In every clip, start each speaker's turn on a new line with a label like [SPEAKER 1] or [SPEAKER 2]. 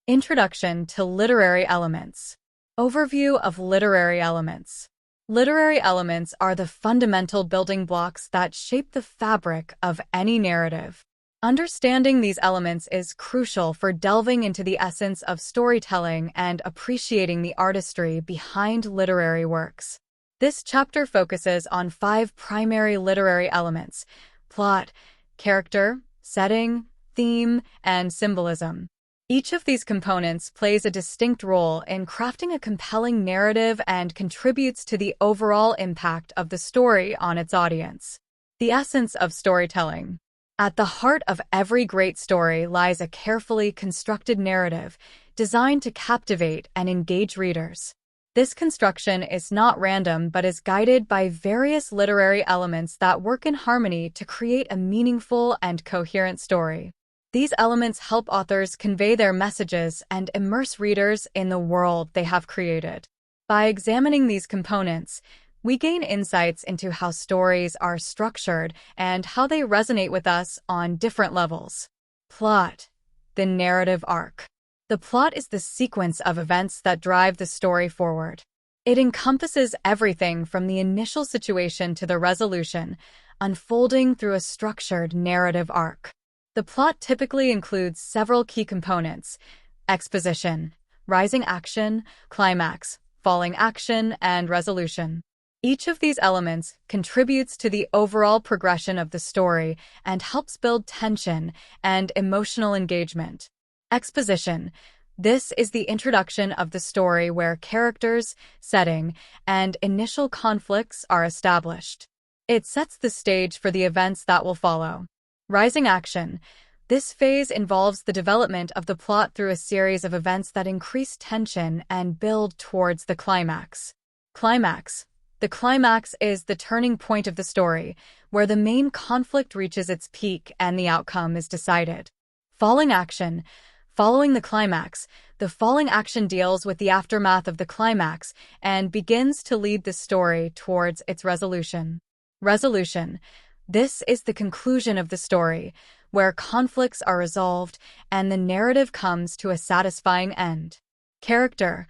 [SPEAKER 1] Introduction to Literary Elements. Overview of literary elements. Literary elements are the fundamental building blocks that shape the fabric of any narrative. Understanding these elements is crucial for delving into the essence of storytelling and appreciating the artistry behind literary works. This chapter focuses on 5 primary literary elements: plot, character, setting, theme, and symbolism. Each of these components plays a distinct role in crafting a compelling narrative and contributes to the overall impact of the story on its audience. The essence of storytelling. At the heart of every great story lies a carefully constructed narrative designed to captivate and engage readers. This construction is not random but is guided by various literary elements that work in harmony to create a meaningful and coherent story. These elements help authors convey their messages and immerse readers in the world they have created. By examining these components, we gain insights into how stories are structured and how they resonate with us on different levels. Plot. The narrative arc. The plot is the sequence of events that drive the story forward. It encompasses everything from the initial situation to the resolution, unfolding through a structured narrative arc. The plot typically includes several key components: exposition, rising action, climax, falling action, and resolution. Each of these elements contributes to the overall progression of the story and helps build tension and emotional engagement. Exposition. This is the introduction of the story where characters, setting, and initial conflicts are established. It sets the stage for the events that will follow. Rising action. This phase involves the development of the plot through a series of events that increase tension and build towards the climax. Climax. The climax is the turning point of the story, where the main conflict reaches its peak and the outcome is decided. Falling action. Following the climax, the falling action deals with the aftermath of the climax and begins to lead the story towards its resolution. Resolution. This is the conclusion of the story, where conflicts are resolved and the narrative comes to a satisfying end. Character.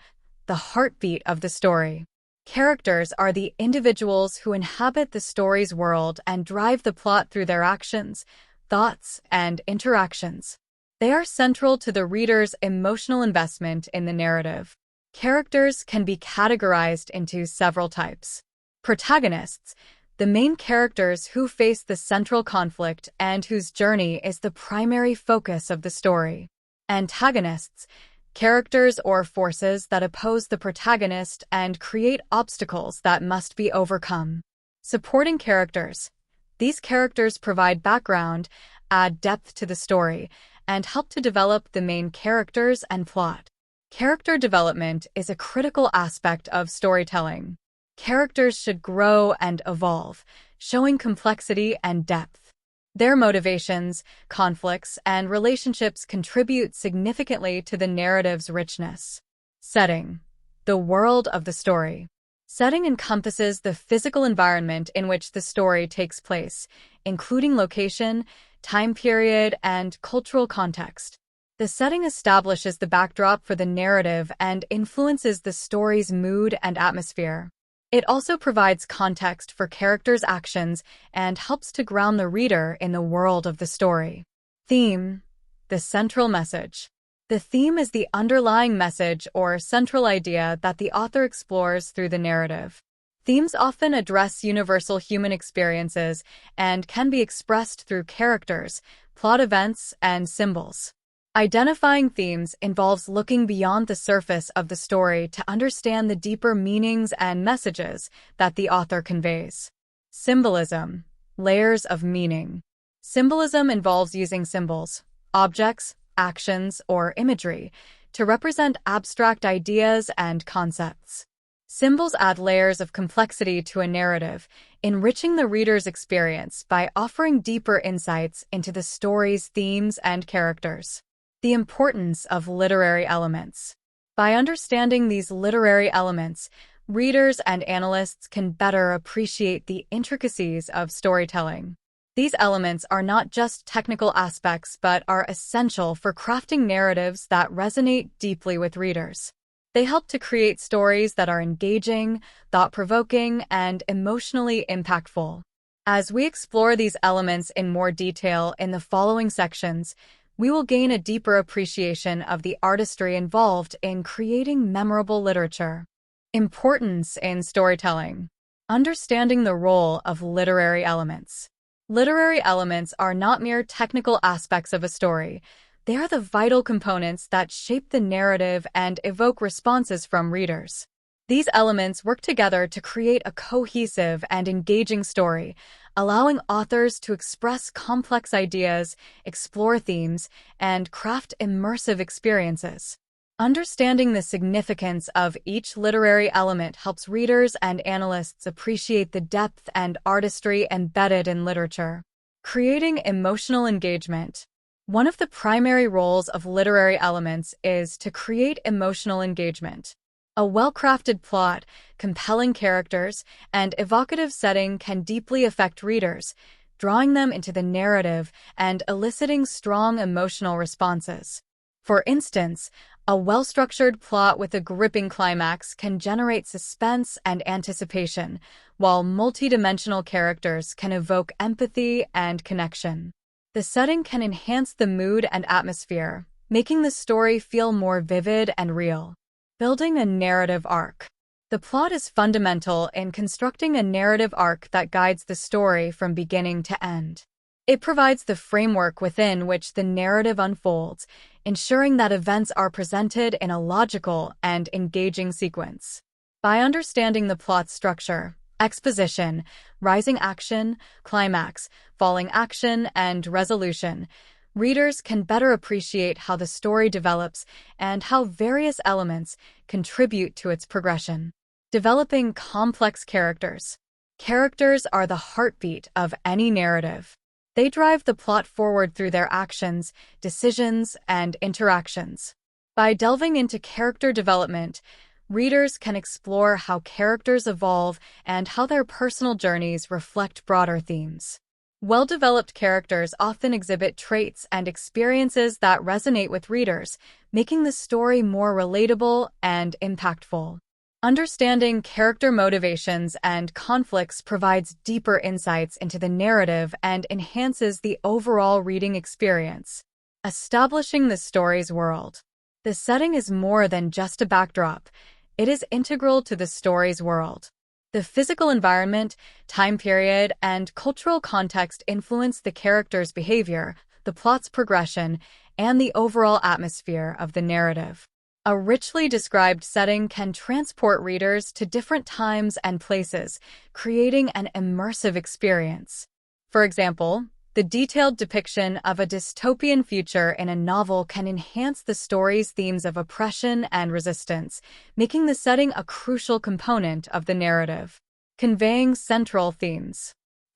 [SPEAKER 1] The heartbeat of the story. Characters are the individuals who inhabit the story's world and drive the plot through their actions, thoughts, and interactions. They are central to the reader's emotional investment in the narrative. Characters can be categorized into several types. Protagonists. The main characters who face the central conflict and whose journey is the primary focus of the story. Antagonists. Characters or forces that oppose the protagonist and create obstacles that must be overcome. Supporting characters. These characters provide background, add depth to the story, and help to develop the main characters and plot. Character development is a critical aspect of storytelling. Characters should grow and evolve, showing complexity and depth. Their motivations, conflicts, and relationships contribute significantly to the narrative's richness. Setting. The world of the story. Setting encompasses the physical environment in which the story takes place, including location, time period, and cultural context. The setting establishes the backdrop for the narrative and influences the story's mood and atmosphere. It also provides context for characters' actions and helps to ground the reader in the world of the story. Theme. The central message. The theme is the underlying message or central idea that the author explores through the narrative. Themes often address universal human experiences and can be expressed through characters, plot events, and symbols. Identifying themes involves looking beyond the surface of the story to understand the deeper meanings and messages that the author conveys. Symbolism. Layers of meaning. Symbolism involves using symbols, objects, actions, or imagery to represent abstract ideas and concepts. Symbols add layers of complexity to a narrative, enriching the reader's experience by offering deeper insights into the story's themes and characters. The importance of literary elements. By understanding these literary elements, readers and analysts can better appreciate the intricacies of storytelling. These elements are not just technical aspects but are essential for crafting narratives that resonate deeply with readers. They help to create stories that are engaging, thought-provoking, and emotionally impactful. As we explore these elements in more detail in the following sections, we will gain a deeper appreciation of the artistry involved in creating memorable literature. Importance in storytelling. Understanding the role of literary elements. Literary elements are not mere technical aspects of a story. They are the vital components that shape the narrative and evoke responses from readers. These elements work together to create a cohesive and engaging story, allowing authors to express complex ideas, explore themes, and craft immersive experiences. Understanding the significance of each literary element helps readers and analysts appreciate the depth and artistry embedded in literature. Creating emotional engagement. One of the primary roles of literary elements is to create emotional engagement. A well-crafted plot, compelling characters, and evocative setting can deeply affect readers, drawing them into the narrative and eliciting strong emotional responses. For instance, a well-structured plot with a gripping climax can generate suspense and anticipation, while multidimensional characters can evoke empathy and connection. The setting can enhance the mood and atmosphere, making the story feel more vivid and real. Building a narrative arc. The plot is fundamental in constructing a narrative arc that guides the story from beginning to end. It provides the framework within which the narrative unfolds, ensuring that events are presented in a logical and engaging sequence. By understanding the plot's structure, exposition, rising action, climax, falling action, and resolution, readers can better appreciate how the story develops and how various elements contribute to its progression. Developing complex characters. Characters are the heartbeat of any narrative. They drive the plot forward through their actions, decisions, and interactions. By delving into character development, readers can explore how characters evolve and how their personal journeys reflect broader themes. Well-developed characters often exhibit traits and experiences that resonate with readers, making the story more relatable and impactful. Understanding character motivations and conflicts provides deeper insights into the narrative and enhances the overall reading experience. Establishing the story's world. The setting is more than just a backdrop. It is integral to the story's world. The physical environment, time period, and cultural context influence the character's behavior, the plot's progression, and the overall atmosphere of the narrative. A richly described setting can transport readers to different times and places, creating an immersive experience. For example, the detailed depiction of a dystopian future in a novel can enhance the story's themes of oppression and resistance, making the setting a crucial component of the narrative. Conveying central themes.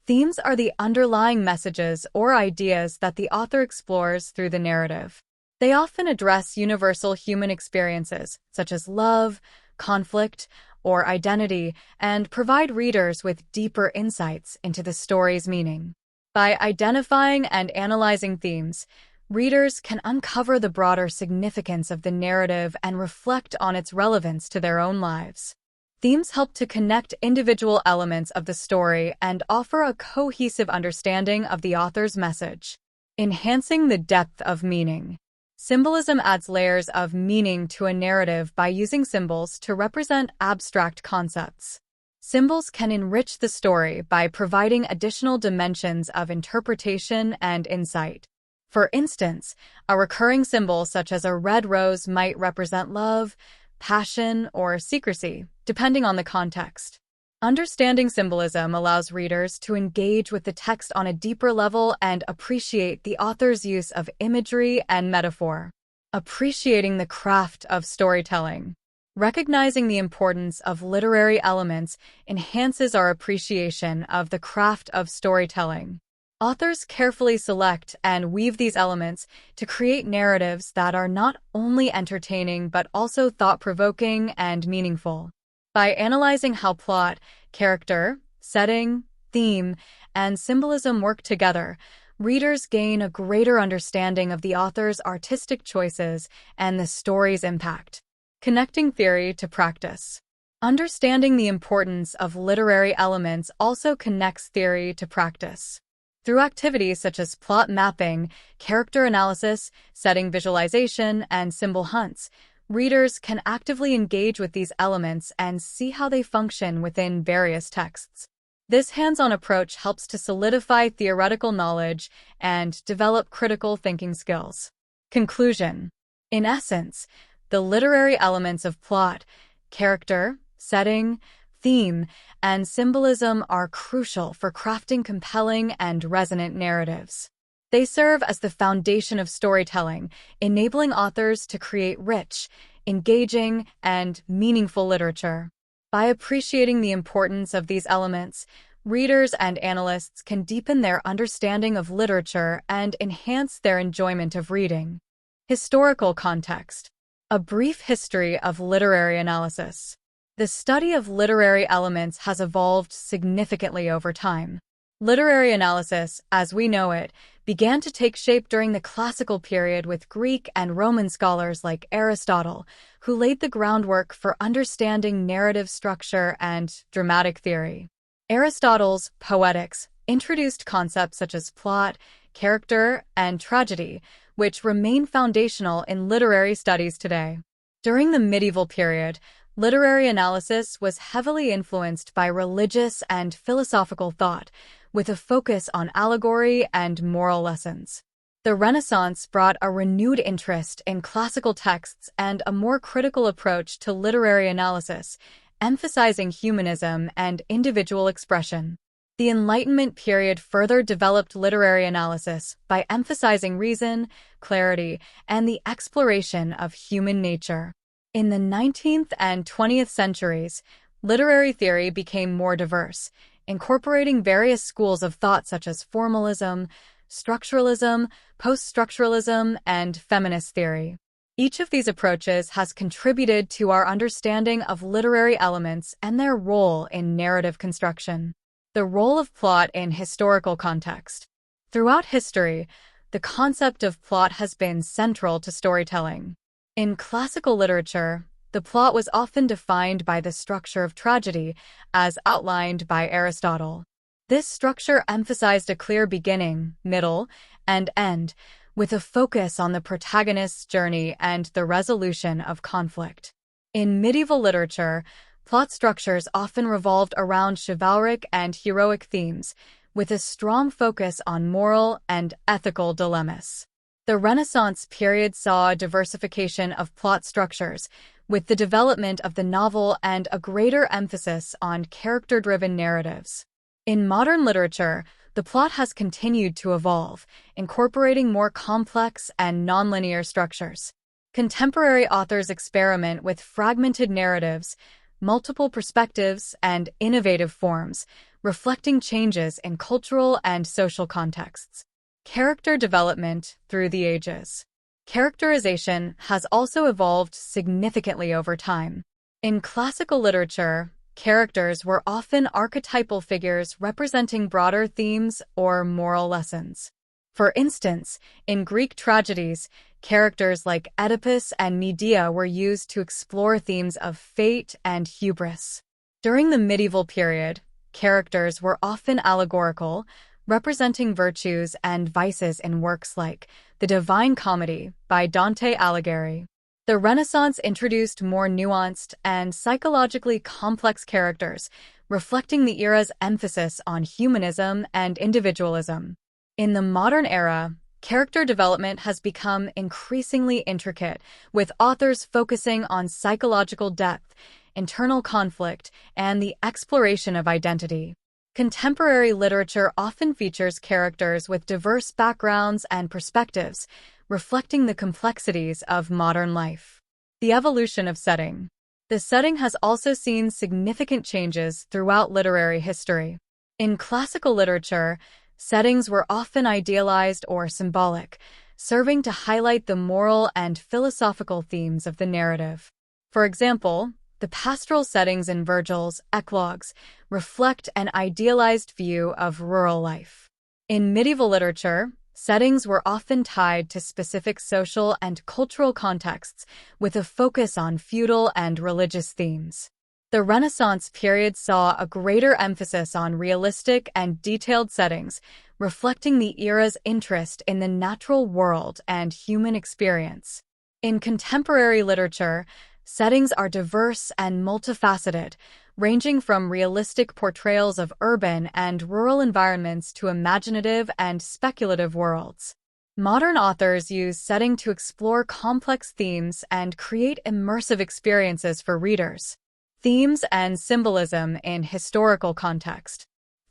[SPEAKER 1] Themes are the underlying messages or ideas that the author explores through the narrative. They often address universal human experiences, such as love, conflict, or identity, and provide readers with deeper insights into the story's meaning. By identifying and analyzing themes, readers can uncover the broader significance of the narrative and reflect on its relevance to their own lives. Themes help to connect individual elements of the story and offer a cohesive understanding of the author's message. Enhancing the depth of meaning. Symbolism adds layers of meaning to a narrative by using symbols to represent abstract concepts. Symbols can enrich the story by providing additional dimensions of interpretation and insight. For instance, a recurring symbol such as a red rose might represent love, passion, or secrecy, depending on the context. Understanding symbolism allows readers to engage with the text on a deeper level and appreciate the author's use of imagery and metaphor. Appreciating the craft of storytelling. Recognizing the importance of literary elements enhances our appreciation of the craft of storytelling. Authors carefully select and weave these elements to create narratives that are not only entertaining but also thought-provoking and meaningful. By analyzing how plot, character, setting, theme, and symbolism work together, readers gain a greater understanding of the author's artistic choices and the story's impact. Connecting theory to practice. Understanding the importance of literary elements also connects theory to practice. Through activities such as plot mapping, character analysis, setting visualization, and symbol hunts, readers can actively engage with these elements and see how they function within various texts. This hands-on approach helps to solidify theoretical knowledge and develop critical thinking skills. Conclusion. In essence, the literary elements of plot, character, setting, theme, and symbolism are crucial for crafting compelling and resonant narratives. They serve as the foundation of storytelling, enabling authors to create rich, engaging, and meaningful literature. By appreciating the importance of these elements, readers and analysts can deepen their understanding of literature and enhance their enjoyment of reading. Historical context. A brief history of literary analysis. The study of literary elements has evolved significantly over time. Literary analysis, as we know it, began to take shape during the classical period with Greek and Roman scholars like Aristotle, who laid the groundwork for understanding narrative structure and dramatic theory. Aristotle's Poetics introduced concepts such as plot, character, and tragedy, which remain foundational in literary studies today. During the medieval period, literary analysis was heavily influenced by religious and philosophical thought, with a focus on allegory and moral lessons. The Renaissance brought a renewed interest in classical texts and a more critical approach to literary analysis, emphasizing humanism and individual expression. The Enlightenment period further developed literary analysis by emphasizing reason, clarity, and the exploration of human nature. In the 19th and 20th centuries, literary theory became more diverse, incorporating various schools of thought such as formalism, structuralism, post-structuralism, and feminist theory. Each of these approaches has contributed to our understanding of literary elements and their role in narrative construction. The role of plot in historical context. Throughout history, the concept of plot has been central to storytelling. In classical literature, the plot was often defined by the structure of tragedy, as outlined by Aristotle. This structure emphasized a clear beginning, middle, and end, with a focus on the protagonist's journey and the resolution of conflict. In medieval literature, plot structures often revolved around chivalric and heroic themes, with a strong focus on moral and ethical dilemmas. The Renaissance period saw a diversification of plot structures, with the development of the novel and a greater emphasis on character-driven narratives. In modern literature, the plot has continued to evolve, incorporating more complex and nonlinear structures. Contemporary authors experiment with fragmented narratives, multiple perspectives, and innovative forms, reflecting changes in cultural and social contexts. Character development through the ages. Characterization has also evolved significantly over time. In classical literature, characters were often archetypal figures representing broader themes or moral lessons. For instance, in Greek tragedies, characters like Oedipus and Medea were used to explore themes of fate and hubris. During the medieval period, characters were often allegorical, representing virtues and vices in works like The Divine Comedy by Dante Alighieri. The Renaissance introduced more nuanced and psychologically complex characters, reflecting the era's emphasis on humanism and individualism. In the modern era, character development has become increasingly intricate, with authors focusing on psychological depth, internal conflict, and the exploration of identity. Contemporary literature often features characters with diverse backgrounds and perspectives, reflecting the complexities of modern life. The evolution of setting. The setting has also seen significant changes throughout literary history. In classical literature, settings were often idealized or symbolic, serving to highlight the moral and philosophical themes of the narrative. For example, The pastoral settings in Virgil's eclogues reflect an idealized view of rural life. In medieval literature, settings were often tied to specific social and cultural contexts, with a focus on feudal and religious themes. The Renaissance period saw a greater emphasis on realistic and detailed settings, reflecting the era's interest in the natural world and human experience. In contemporary literature, settings are diverse and multifaceted, ranging from realistic portrayals of urban and rural environments to imaginative and speculative worlds. Modern authors use setting to explore complex themes and create immersive experiences for readers. Themes and symbolism in historical context.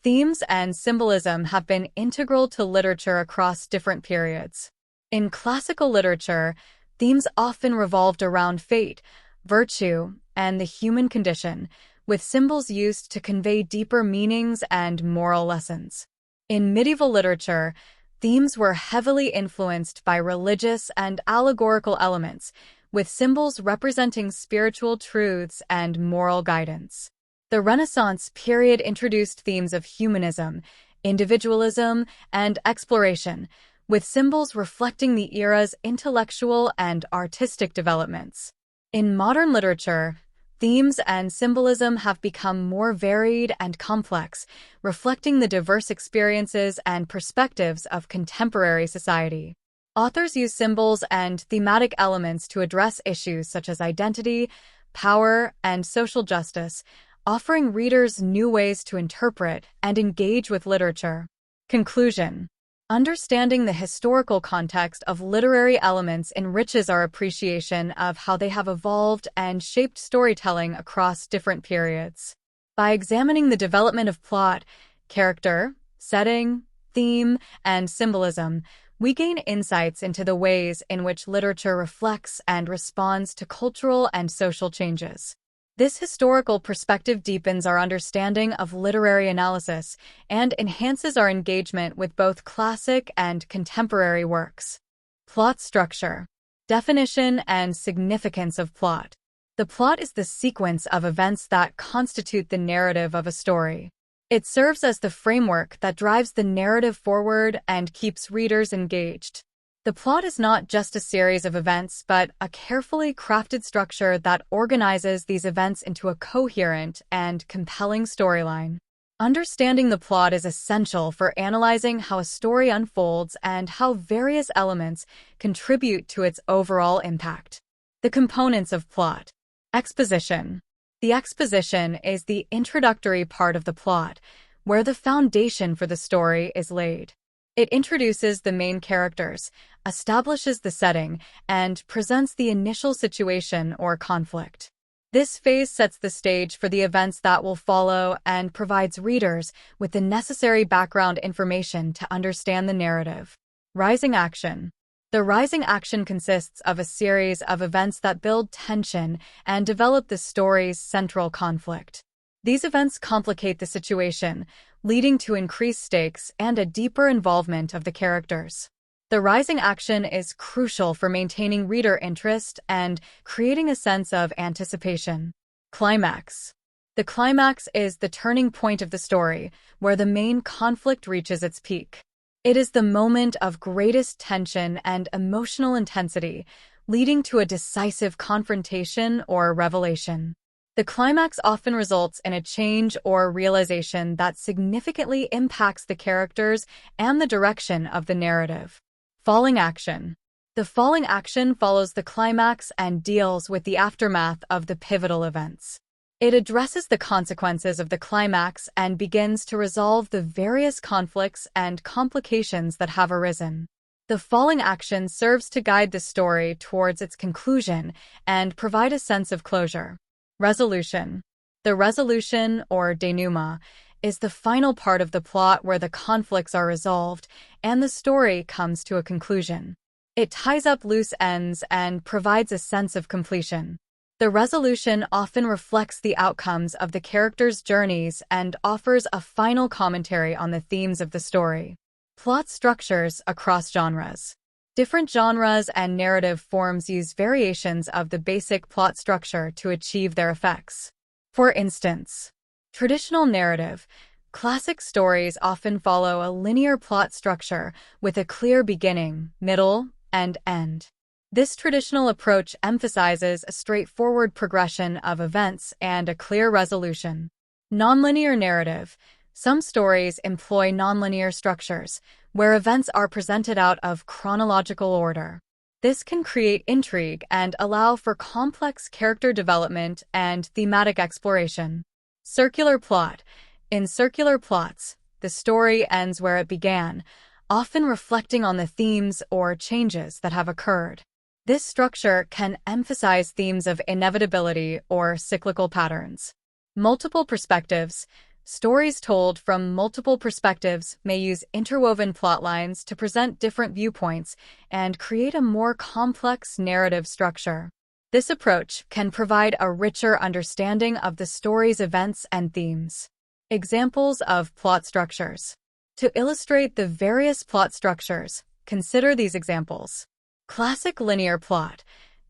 [SPEAKER 1] Themes and symbolism have been integral to literature across different periods. In classical literature, themes often revolved around fate, virtue, and the human condition, with symbols used to convey deeper meanings and moral lessons. In medieval literature, themes were heavily influenced by religious and allegorical elements, with symbols representing spiritual truths and moral guidance. The Renaissance period introduced themes of humanism, individualism, and exploration, with symbols reflecting the era's intellectual and artistic developments. In modern literature, themes and symbolism have become more varied and complex, reflecting the diverse experiences and perspectives of contemporary society. Authors use symbols and thematic elements to address issues such as identity, power, and social justice, offering readers new ways to interpret and engage with literature. Conclusion. Understanding the historical context of literary elements enriches our appreciation of how they have evolved and shaped storytelling across different periods. By examining the development of plot, character, setting, theme, and symbolism, we gain insights into the ways in which literature reflects and responds to cultural and social changes. This historical perspective deepens our understanding of literary analysis and enhances our engagement with both classic and contemporary works. Plot structure. Definition and significance of plot. The plot is the sequence of events that constitute the narrative of a story. It serves as the framework that drives the narrative forward and keeps readers engaged. The plot is not just a series of events, but a carefully crafted structure that organizes these events into a coherent and compelling storyline. Understanding the plot is essential for analyzing how a story unfolds and how various elements contribute to its overall impact. The components of plot. Exposition. The exposition is the introductory part of the plot, where the foundation for the story is laid. It introduces the main characters, establishes the setting, and presents the initial situation or conflict. This phase sets the stage for the events that will follow and provides readers with the necessary background information to understand the narrative. Rising action. The rising action consists of a series of events that build tension and develop the story's central conflict. These events complicate the situation, leading to increased stakes and a deeper involvement of the characters. The rising action is crucial for maintaining reader interest and creating a sense of anticipation. Climax. The climax is the turning point of the story, where the main conflict reaches its peak. It is the moment of greatest tension and emotional intensity, leading to a decisive confrontation or revelation. The climax often results in a change or realization that significantly impacts the characters and the direction of the narrative. Falling action. The falling action follows the climax and deals with the aftermath of the pivotal events. It addresses the consequences of the climax and begins to resolve the various conflicts and complications that have arisen. The falling action serves to guide the story towards its conclusion and provide a sense of closure. Resolution. The resolution, or denouement, is the final part of the plot where the conflicts are resolved and the story comes to a conclusion. It ties up loose ends and provides a sense of completion. The resolution often reflects the outcomes of the characters' journeys and offers a final commentary on the themes of the story. Plot structures across genres. Different genres and narrative forms use variations of the basic plot structure to achieve their effects. For instance, traditional narrative. Classic stories often follow a linear plot structure with a clear beginning, middle, and end. This traditional approach emphasizes a straightforward progression of events and a clear resolution. Nonlinear narrative. Some stories employ nonlinear structures, where events are presented out of chronological order. This can create intrigue and allow for complex character development and thematic exploration. Circular plot. In circular plots, the story ends where it began, often reflecting on the themes or changes that have occurred. This structure can emphasize themes of inevitability or cyclical patterns. Multiple perspectives. Stories told from multiple perspectives may use interwoven plotlines to present different viewpoints and create a more complex narrative structure. This approach can provide a richer understanding of the story's events and themes. Examples of plot structures. To illustrate the various plot structures, consider these examples. Classic linear plot.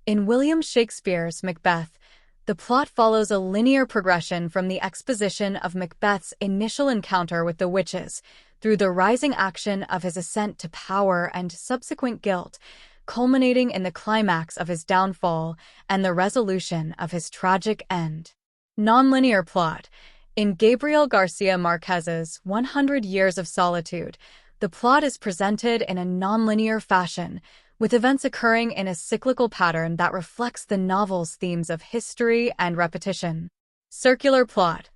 [SPEAKER 1] In William Shakespeare's Macbeth, the plot follows a linear progression from the exposition of Macbeth's initial encounter with the witches, through the rising action of his ascent to power and subsequent guilt, culminating in the climax of his downfall and the resolution of his tragic end. Nonlinear plot. In Gabriel Garcia Marquez's 100 Years of Solitude, the plot is presented in a nonlinear fashion, with events occurring in a cyclical pattern that reflects the novel's themes of history and repetition. Circular plot.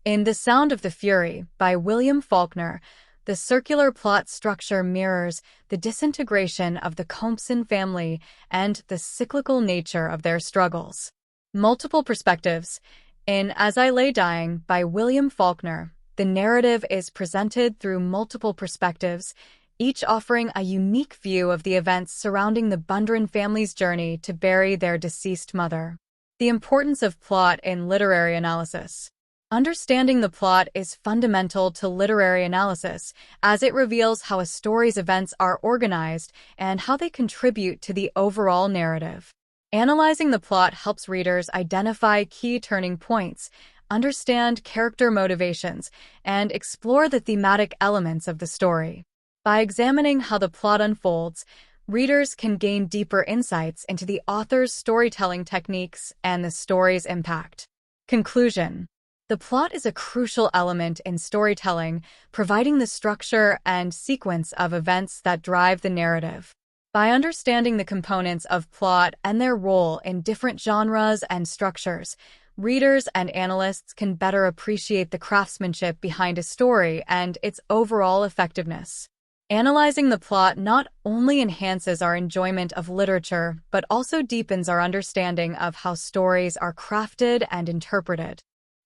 [SPEAKER 1] In The Sound of the Fury by William Faulkner, the circular plot structure mirrors the disintegration of the Compson family and the cyclical nature of their struggles. Multiple perspectives. In As I Lay Dying by William Faulkner, the narrative is presented through multiple perspectives, each offering a unique view of the events surrounding the Bundren family's journey to bury their deceased mother. The importance of plot in literary analysis. Understanding the plot is fundamental to literary analysis, as it reveals how a story's events are organized and how they contribute to the overall narrative. Analyzing the plot helps readers identify key turning points, understand character motivations, and explore the thematic elements of the story. By examining how the plot unfolds, readers can gain deeper insights into the author's storytelling techniques and the story's impact. Conclusion. The plot is a crucial element in storytelling, providing the structure and sequence of events that drive the narrative. By understanding the components of plot and their role in different genres and structures, readers and analysts can better appreciate the craftsmanship behind a story and its overall effectiveness. Analyzing the plot not only enhances our enjoyment of literature, but also deepens our understanding of how stories are crafted and interpreted.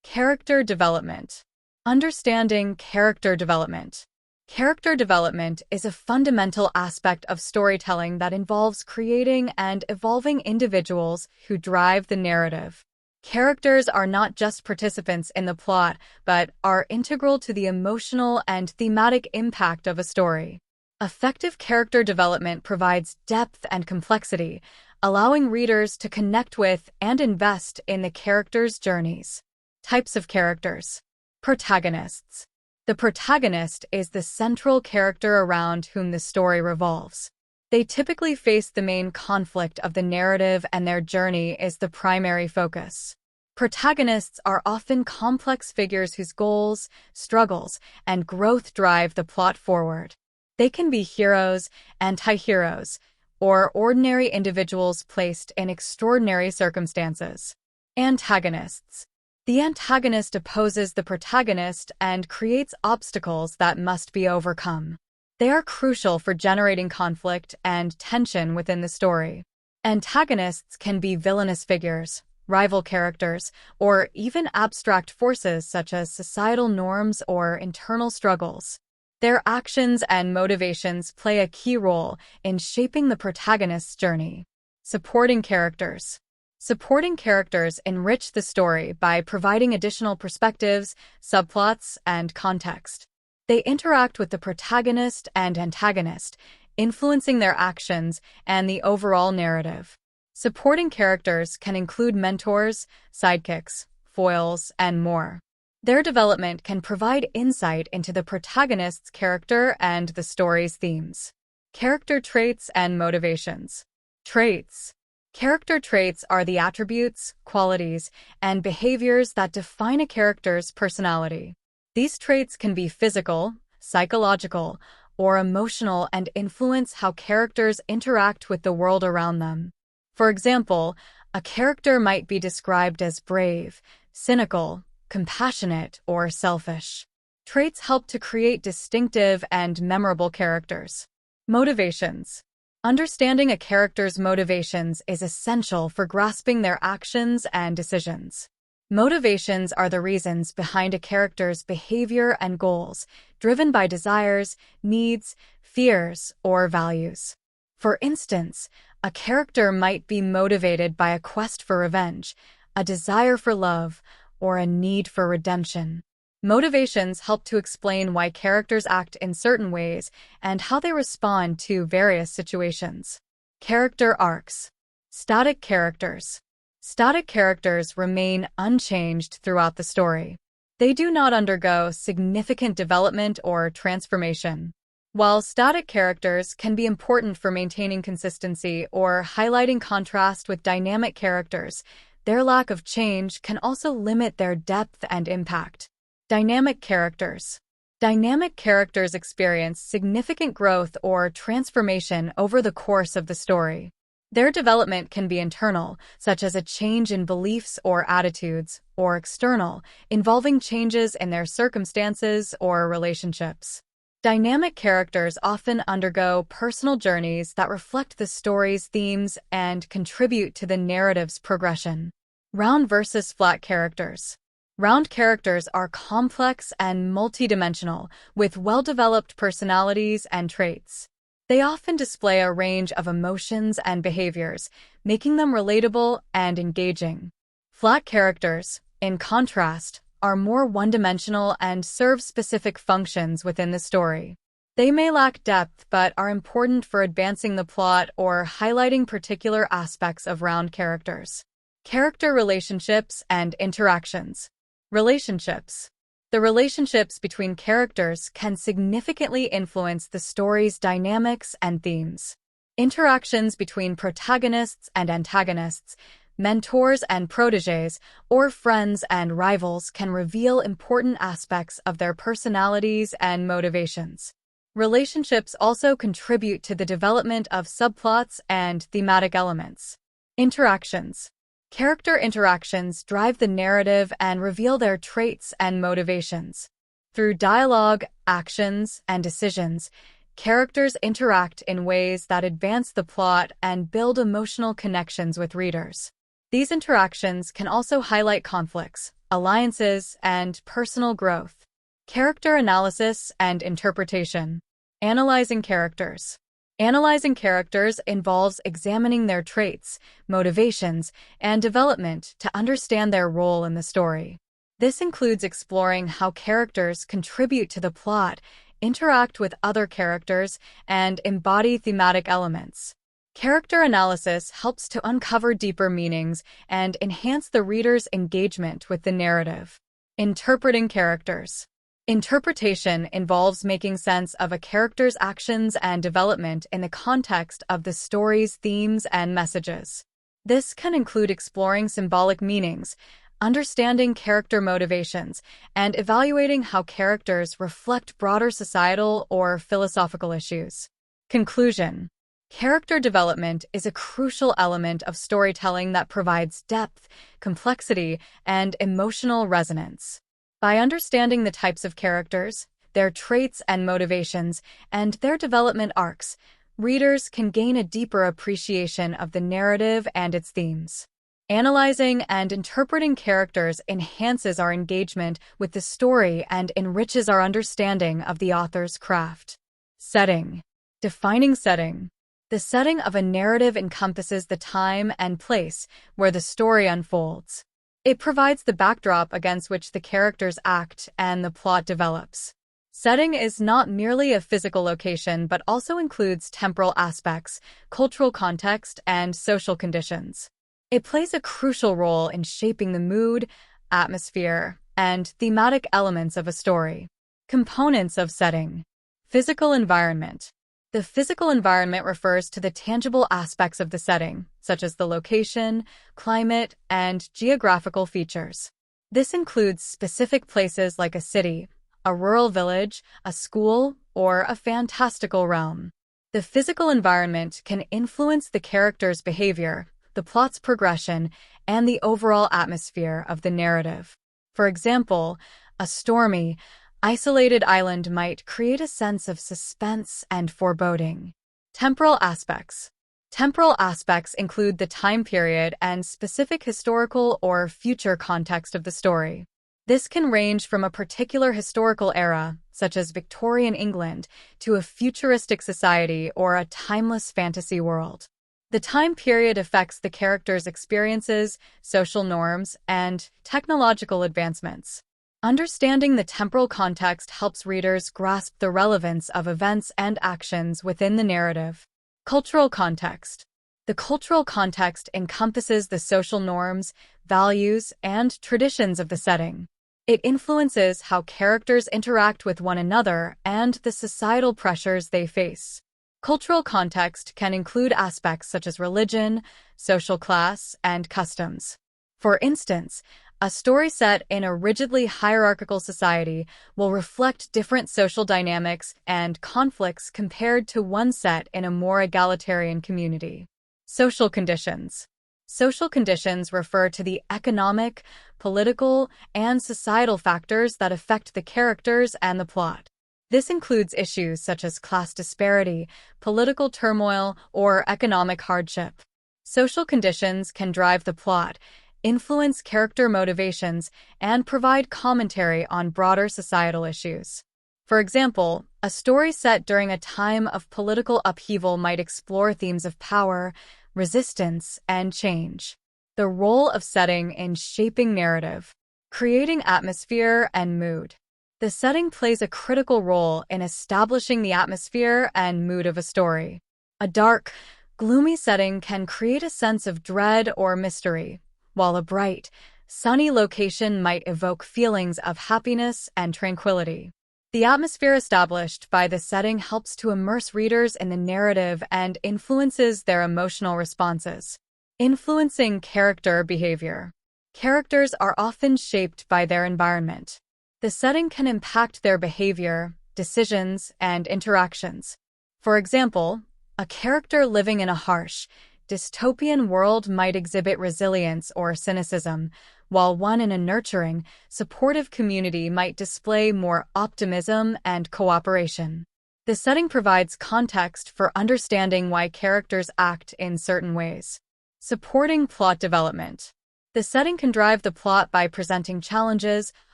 [SPEAKER 1] Character development. Understanding character development. Character development is a fundamental aspect of storytelling that involves creating and evolving individuals who drive the narrative. Characters are not just participants in the plot, but are integral to the emotional and thematic impact of a story. Effective character development provides depth and complexity, allowing readers to connect with and invest in the characters' journeys. Types of characters. Protagonists. The protagonist is the central character around whom the story revolves. They typically face the main conflict of the narrative, and their journey is the primary focus. Protagonists are often complex figures whose goals, struggles, and growth drive the plot forward. They can be heroes, anti-heroes, or ordinary individuals placed in extraordinary circumstances. Antagonists. The antagonist opposes the protagonist and creates obstacles that must be overcome. They are crucial for generating conflict and tension within the story. Antagonists can be villainous figures, rival characters, or even abstract forces such as societal norms or internal struggles. Their actions and motivations play a key role in shaping the protagonist's journey. Supporting characters. Supporting characters enrich the story by providing additional perspectives, subplots, and context. They interact with the protagonist and antagonist, influencing their actions and the overall narrative. Supporting characters can include mentors, sidekicks, foils, and more. Their development can provide insight into the protagonist's character and the story's themes. Character traits and motivations. Traits. Character traits are the attributes, qualities, and behaviors that define a character's personality. These traits can be physical, psychological, or emotional and influence how characters interact with the world around them. For example, a character might be described as brave, cynical, compassionate, or selfish. Traits help to create distinctive and memorable characters. Motivations. Understanding a character's motivations is essential for grasping their actions and decisions. Motivations are the reasons behind a character's behavior and goals, driven by desires, needs, fears, or values. For instance, a character might be motivated by a quest for revenge, a desire for love, or a need for redemption. Motivations help to explain why characters act in certain ways and how they respond to various situations. Character arcs. Static characters. Static characters remain unchanged throughout the story. They do not undergo significant development or transformation. While static characters can be important for maintaining consistency or highlighting contrast with dynamic characters, their lack of change can also limit their depth and impact. Dynamic characters. Dynamic characters experience significant growth or transformation over the course of the story. Their development can be internal, such as a change in beliefs or attitudes, or external, involving changes in their circumstances or relationships. Dynamic characters often undergo personal journeys that reflect the story's themes and contribute to the narrative's progression. Round versus flat characters. Round characters are complex and multidimensional, with well-developed personalities and traits. They often display a range of emotions and behaviors, making them relatable and engaging. Flat characters, in contrast, are more one-dimensional and serve specific functions within the story. They may lack depth but are important for advancing the plot or highlighting particular aspects of round characters. Character relationships and interactions. Relationships. The relationships between characters can significantly influence the story's dynamics and themes. Interactions between protagonists and antagonists, mentors and protégés, or friends and rivals can reveal important aspects of their personalities and motivations. Relationships also contribute to the development of subplots and thematic elements. Interactions. Character interactions drive the narrative and reveal their traits and motivations. Through dialogue, actions, and decisions, characters interact in ways that advance the plot and build emotional connections with readers. These interactions can also highlight conflicts, alliances, and personal growth. Character analysis and interpretation. Analyzing characters. Analyzing characters involves examining their traits, motivations, and development to understand their role in the story. This includes exploring how characters contribute to the plot, interact with other characters, and embody thematic elements. Character analysis helps to uncover deeper meanings and enhance the reader's engagement with the narrative. Interpreting characters. Interpretation involves making sense of a character's actions and development in the context of the story's themes and messages. This can include exploring symbolic meanings, understanding character motivations, and evaluating how characters reflect broader societal or philosophical issues. Conclusion. Character development is a crucial element of storytelling that provides depth, complexity, and emotional resonance. By understanding the types of characters, their traits and motivations, and their development arcs, readers can gain a deeper appreciation of the narrative and its themes. Analyzing and interpreting characters enhances our engagement with the story and enriches our understanding of the author's craft. Setting. Defining setting. The setting of a narrative encompasses the time and place where the story unfolds. It provides the backdrop against which the characters act and the plot develops. Setting is not merely a physical location but also includes temporal aspects, cultural context, and social conditions. It plays a crucial role in shaping the mood, atmosphere, and thematic elements of a story. Components of setting. Physical environment. The physical environment refers to the tangible aspects of the setting, such as the location, climate, and geographical features. This includes specific places like a city, a rural village, a school, or a fantastical realm. The physical environment can influence the character's behavior, the plot's progression, and the overall atmosphere of the narrative. For example, a stormy, isolated island might create a sense of suspense and foreboding. Temporal aspects. Temporal aspects include the time period and specific historical or future context of the story. This can range from a particular historical era, such as Victorian England, to a futuristic society or a timeless fantasy world. The time period affects the character's experiences, social norms, and technological advancements. Understanding the temporal context helps readers grasp the relevance of events and actions within the narrative. Cultural context. The cultural context encompasses the social norms, values, and traditions of the setting. It influences how characters interact with one another and the societal pressures they face. Cultural context can include aspects such as religion, social class, and customs. For instance, a story set in a rigidly hierarchical society will reflect different social dynamics and conflicts compared to one set in a more egalitarian community. Social conditions. Social conditions refer to the economic, political, and societal factors that affect the characters and the plot. This includes issues such as class disparity, political turmoil, or economic hardship. Social conditions can drive the plot, influence character motivations, and provide commentary on broader societal issues. For example, a story set during a time of political upheaval might explore themes of power, resistance, and change. The role of setting in shaping narrative, creating atmosphere and mood. The setting plays a critical role in establishing the atmosphere and mood of a story. A dark, gloomy setting can create a sense of dread or mystery, while a bright, sunny location might evoke feelings of happiness and tranquility. The atmosphere established by the setting helps to immerse readers in the narrative and influences their emotional responses. Influencing character behavior. Characters are often shaped by their environment. The setting can impact their behavior, decisions, and interactions. For example, a character living in a harsh, dystopian world might exhibit resilience or cynicism, while one in a nurturing, supportive community might display more optimism and cooperation. The setting provides context for understanding why characters act in certain ways. Supporting plot development. The setting can drive the plot by presenting challenges,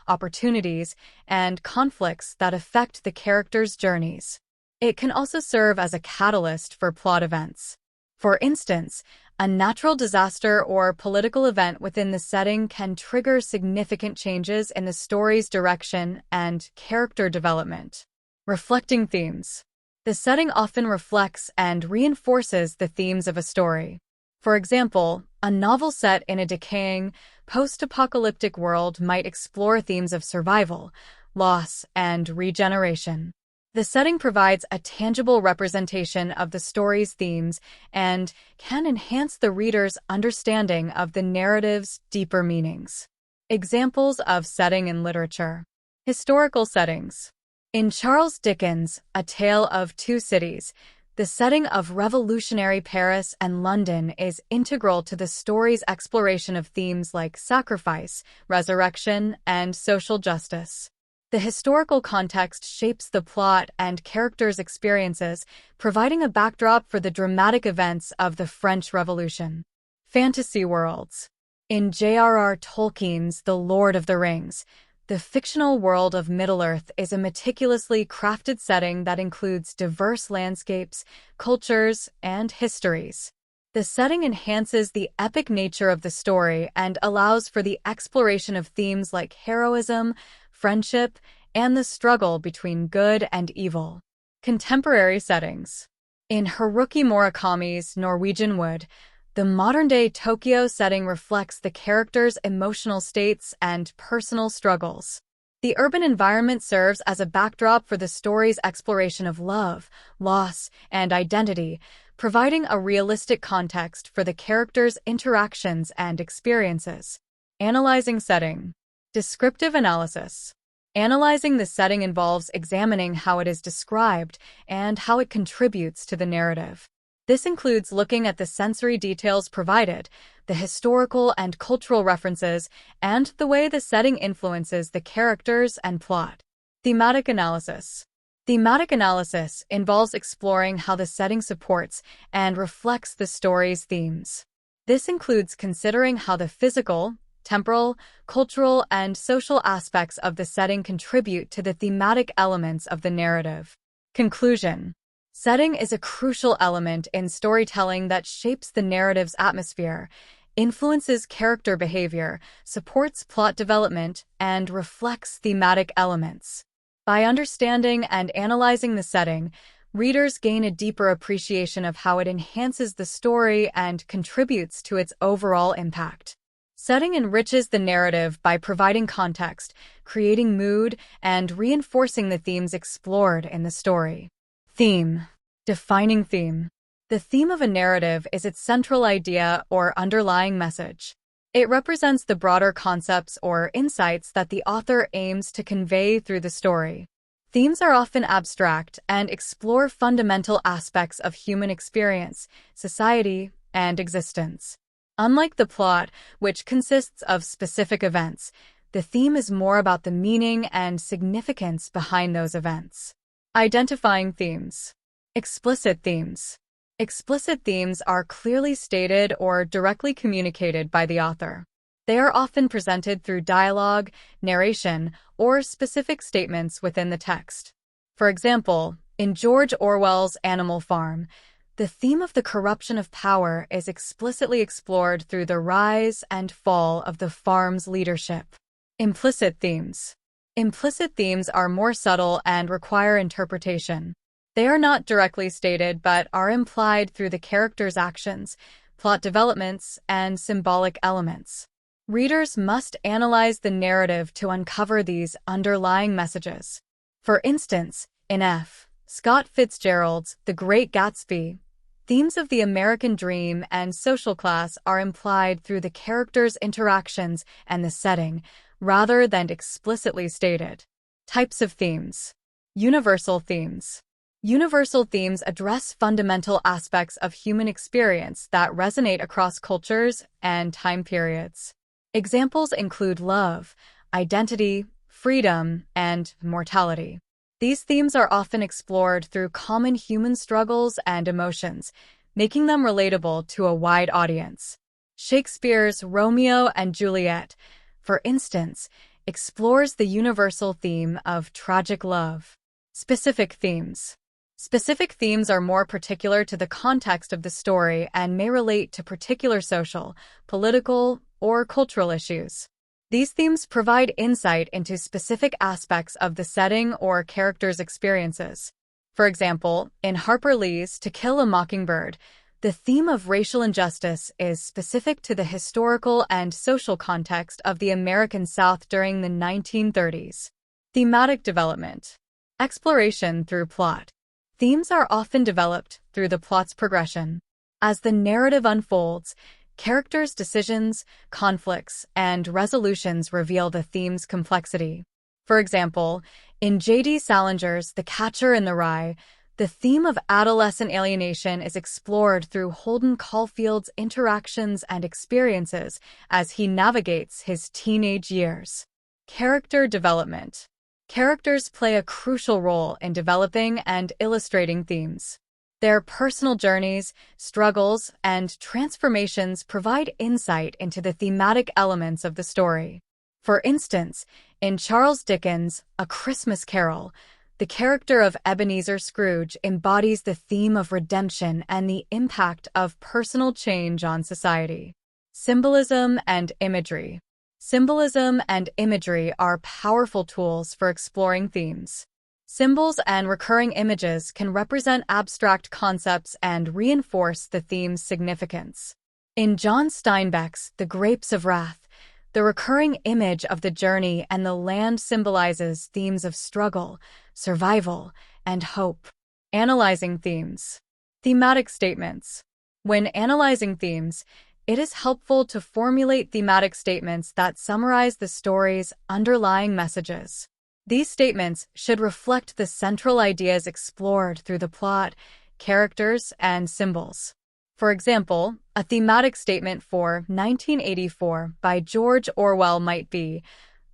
[SPEAKER 1] opportunities, and conflicts that affect the characters' journeys. It can also serve as a catalyst for plot events. For instance, a natural disaster or political event within the setting can trigger significant changes in the story's direction and character development. Reflecting themes. The setting often reflects and reinforces the themes of a story. For example, a novel set in a decaying, post-apocalyptic world might explore themes of survival, loss, and regeneration. The setting provides a tangible representation of the story's themes and can enhance the reader's understanding of the narrative's deeper meanings. Examples of setting in literature. Historical settings. In Charles Dickens' A Tale of Two Cities, the setting of revolutionary Paris and London is integral to the story's exploration of themes like sacrifice, resurrection, and social justice. The historical context shapes the plot and characters' experiences, providing a backdrop for the dramatic events of the French Revolution. Fantasy worlds. In J.R.R. Tolkien's The Lord of the Rings, the fictional world of Middle-earth is a meticulously crafted setting that includes diverse landscapes, cultures, and histories. The setting enhances the epic nature of the story and allows for the exploration of themes like heroism, friendship, and the struggle between good and evil. Contemporary settings. In Haruki Murakami's Norwegian Wood, the modern-day Tokyo setting reflects the characters' emotional states and personal struggles. The urban environment serves as a backdrop for the story's exploration of love, loss, and identity, providing a realistic context for the characters' interactions and experiences. Analyzing setting. Descriptive analysis. Analyzing the setting involves examining how it is described and how it contributes to the narrative. This includes looking at the sensory details provided, the historical and cultural references, and the way the setting influences the characters and plot. Thematic analysis. Thematic analysis involves exploring how the setting supports and reflects the story's themes. This includes considering how the physical, temporal, cultural, and social aspects of the setting contribute to the thematic elements of the narrative. Conclusion. Setting is a crucial element in storytelling that shapes the narrative's atmosphere, influences character behavior, supports plot development, and reflects thematic elements. By understanding and analyzing the setting, readers gain a deeper appreciation of how it enhances the story and contributes to its overall impact. Setting enriches the narrative by providing context, creating mood, and reinforcing the themes explored in the story. Theme. Defining theme. The theme of a narrative is its central idea or underlying message. It represents the broader concepts or insights that the author aims to convey through the story. Themes are often abstract and explore fundamental aspects of human experience, society, and existence. Unlike the plot, which consists of specific events, the theme is more about the meaning and significance behind those events. Identifying themes. Explicit themes. Explicit themes are clearly stated or directly communicated by the author. They are often presented through dialogue, narration, or specific statements within the text. For example, in George Orwell's Animal Farm, the theme of the corruption of power is explicitly explored through the rise and fall of the farm's leadership. Implicit themes. Implicit themes are more subtle and require interpretation. They are not directly stated but are implied through the characters' actions, plot developments, and symbolic elements. Readers must analyze the narrative to uncover these underlying messages. For instance, in F. Scott Fitzgerald's The Great Gatsby, themes of the American dream and social class are implied through the characters' interactions and the setting, rather than explicitly stated. Types of themes. Universal themes. Universal themes address fundamental aspects of human experience that resonate across cultures and time periods. Examples include love, identity, freedom, and mortality. These themes are often explored through common human struggles and emotions, making them relatable to a wide audience. Shakespeare's Romeo and Juliet, for instance, explores the universal theme of tragic love. Specific themes. Specific themes are more particular to the context of the story and may relate to particular social, political, or cultural issues. These themes provide insight into specific aspects of the setting or characters' experiences. For example, in Harper Lee's To Kill a Mockingbird, the theme of racial injustice is specific to the historical and social context of the American South during the 1930s. Thematic development. Exploration through plot. Themes are often developed through the plot's progression. As the narrative unfolds, characters' decisions, conflicts, and resolutions reveal the theme's complexity. For example, in J.D. Salinger's The Catcher in the Rye, the theme of adolescent alienation is explored through Holden Caulfield's interactions and experiences as he navigates his teenage years. Character development. Characters play a crucial role in developing and illustrating themes. Their personal journeys, struggles, and transformations provide insight into the thematic elements of the story. For instance, in Charles Dickens' A Christmas Carol, the character of Ebenezer Scrooge embodies the theme of redemption and the impact of personal change on society. Symbolism and imagery. Symbolism and imagery are powerful tools for exploring themes. Symbols and recurring images can represent abstract concepts and reinforce the theme's significance. In John Steinbeck's The Grapes of Wrath, the recurring image of the journey and the land symbolizes themes of struggle, survival, and hope. Analyzing themes. Thematic statements. When analyzing themes, it is helpful to formulate thematic statements that summarize the story's underlying messages. These statements should reflect the central ideas explored through the plot, characters, and symbols. For example, a thematic statement for 1984 by George Orwell might be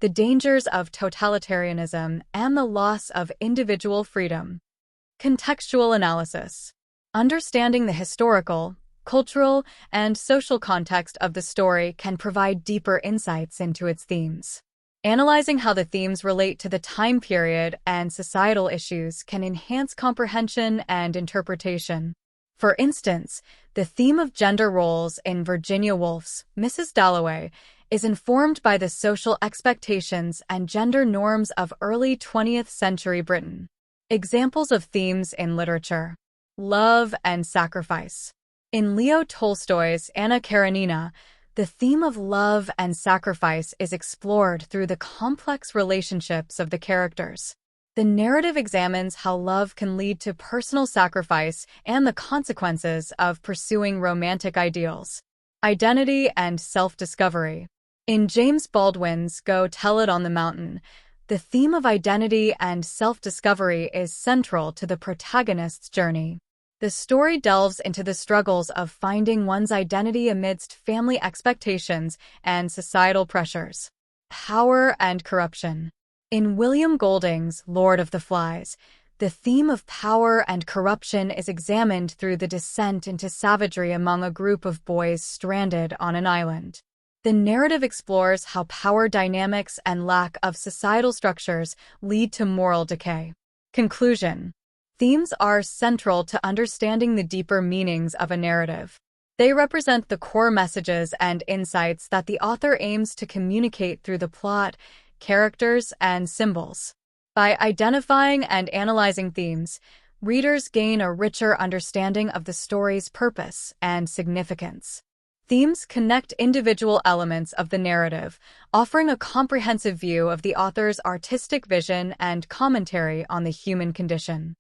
[SPEAKER 1] the dangers of totalitarianism and the loss of individual freedom. Contextual analysis. Understanding the historical, cultural, and social context of the story can provide deeper insights into its themes. Analyzing how the themes relate to the time period and societal issues can enhance comprehension and interpretation. For instance, the theme of gender roles in Virginia Woolf's Mrs. Dalloway is informed by the social expectations and gender norms of early 20th century Britain. Examples of themes in literature. Love and sacrifice. In Leo Tolstoy's Anna Karenina, the theme of love and sacrifice is explored through the complex relationships of the characters. The narrative examines how love can lead to personal sacrifice and the consequences of pursuing romantic ideals. Identity and self-discovery. In James Baldwin's Go Tell It on the Mountain, the theme of identity and self-discovery is central to the protagonist's journey. The story delves into the struggles of finding one's identity amidst family expectations and societal pressures. Power and corruption. In William Golding's Lord of the Flies, the theme of power and corruption is examined through the descent into savagery among a group of boys stranded on an island. The narrative explores how power dynamics and lack of societal structures lead to moral decay. Conclusion. Themes are central to understanding the deeper meanings of a narrative. They represent the core messages and insights that the author aims to communicate through the plot, characters, and symbols. By identifying and analyzing themes, readers gain a richer understanding of the story's purpose and significance. Themes connect individual elements of the narrative, offering a comprehensive view of the author's artistic vision and commentary on the human condition.